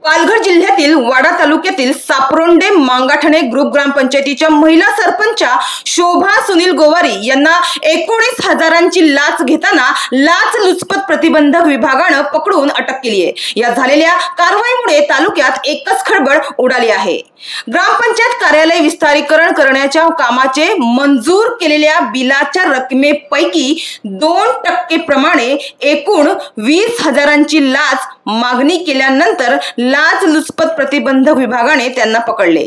पालघर जिल्ह्यातील वाडा तालुक्यातील सापरोंडे मांगाठणे ग्रुप ग्रामपंचायतीच्या महिला सरपंचा शोभा सुनील गोवारी यांना 19,000ची लाच घेताना लाचलुचपत प्रतिबंधक विभागानं पकडून अटक केली आहे। या झालेल्या कारवाईमुळे तालुक्यात एकच खळबळ उडाली आहे। ग्रामपंचायत कार्यालय विस्तारीकरण करण्याच्या कामाचे मंजूर केलेल्या बिलाच्या रकमेपैकी 2% प्रमाणे एकूण 20,000ची लाच मागणी केल्यानंतर लाचलुचपत प्रतिबंधक विभागाने त्यांना पकडले।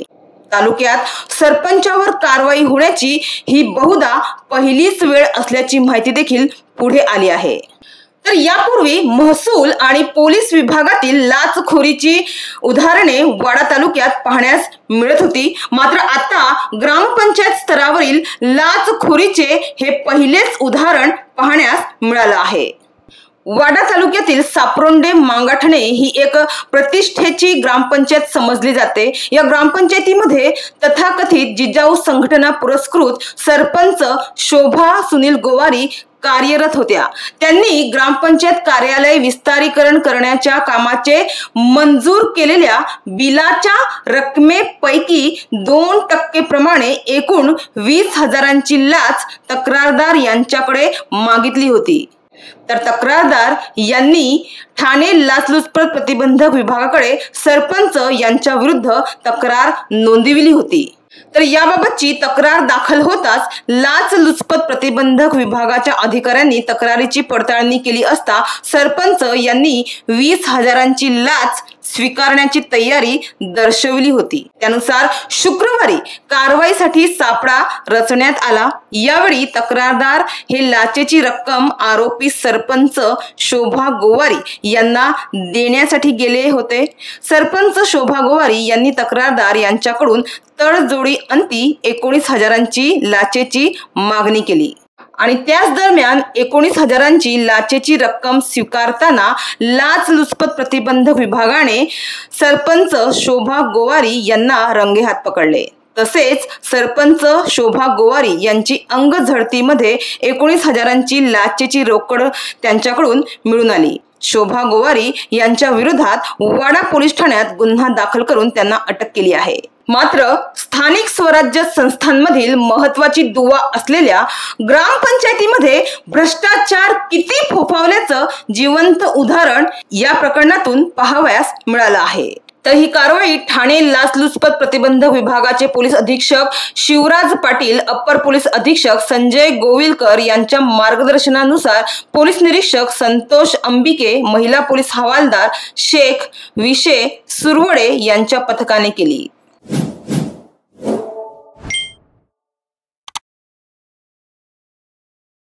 तालुक्यात सरपंचावर कारवाई होण्याची ही बहुधा पहिलीच वेळ असल्याची माहिती देखील पुढे आली आहे। तर यापूर्वी महसूल आणि पोलीस विभागातील लाचखोरीची उदाहरणे वाडा तालुक्यात पाहण्यास मिळत होती, मात्र आता ग्रामपंचायत स्तरावरील लाचखोरीचे हे पहिलेच उदाहरण पाहण्यास मिळालं आहे। वाडा तालुक्यातील सापरोंडे मांगाठणे ही एक प्रतिष्ठेची ग्रामपंचायत समजली जाते। या ग्रामपंचायतीमध्ये तथाकथित जिजाऊ संघटना पुरस्कृत सरपंच शोभा सुनील गोवारी कार्यरत होत्या। त्यांनी ग्रामपंचायत कार्यालय विस्तारीकरण करण्याच्या कामाचे मंजूर केलेल्या बिलाच्या रकमेपैकी 2% प्रमाणे एकूण 20,000ची लाच तक्रारदार यांच्याकडे मागितली होती। तर तक्रारदार यांनी ठाणे लाचलुचपत प्रतिबंधक विभागाकडे सरपंच यांच्या विरुद्ध तक्रार नोंदविली होती। तर याबाबतची तक्रार दाखल होताच लाचलुचपत प्रतिबंधक विभागाच्या अधिकाऱ्यांनी तक्रारीची पडताळणी केली असता सरपंच यांनी 20,000ची लाच स्वीकारण्याची तयारी दर्शवली होती। त्यानुसार शुक्रवारी कारवाईसाठी सापळा रचण्यात आला। यावेळी तक्रारदार हे लाचेची रक्कम आरोपी सरपंच शोभा गोवारी यांना देण्यासाठी गेले होते। सरपंच शोभा गोवारी यांनी तक्रारदार यांच्याकडून तडजोडी अंती 19,000ची लाचेची मागणी केली आणि त्याच दरम्यान 19,000ची लाचेची रक्कम स्वीकारताना लाचलुचपत प्रतिबंधक विभागाने सरपंच शोभा गोवारी यांना रंगेहात पकडले। तसेच सरपंच शोभा गोवारी यांची अंगझडतीमध्ये 19,000ची लाचेची रोकड त्यांच्याकडून मिळून आली। शोभा गोवारी यांच्या विरोधात वाडा पोलीस ठाण्यात गुन्हा दाखल करून त्यांना अटक केली आहे। मात्र स्थानिक स्वराज्य संस्थांमधील महत्त्वाची दुवा असलेल्या ग्रामपंचायतीमध्ये भ्रष्टाचार किती फोफावल्याचं जिवंत उदाहरण या प्रकरणातून पाहावयास मिळालं आहे। तर ही कारवाई ठाणे लाचलुचपत प्रतिबंधक विभागाचे पोलीस अधीक्षक शिवराज पाटील, अप्पर पोलीस अधीक्षक संजय गोविलकर यांच्या मार्गदर्शनानुसार पोलीस निरीक्षक संतोष अंबिके, महिला पोलीस हवालदार शेख विशे सुरवडे यांच्या पथकाने केली।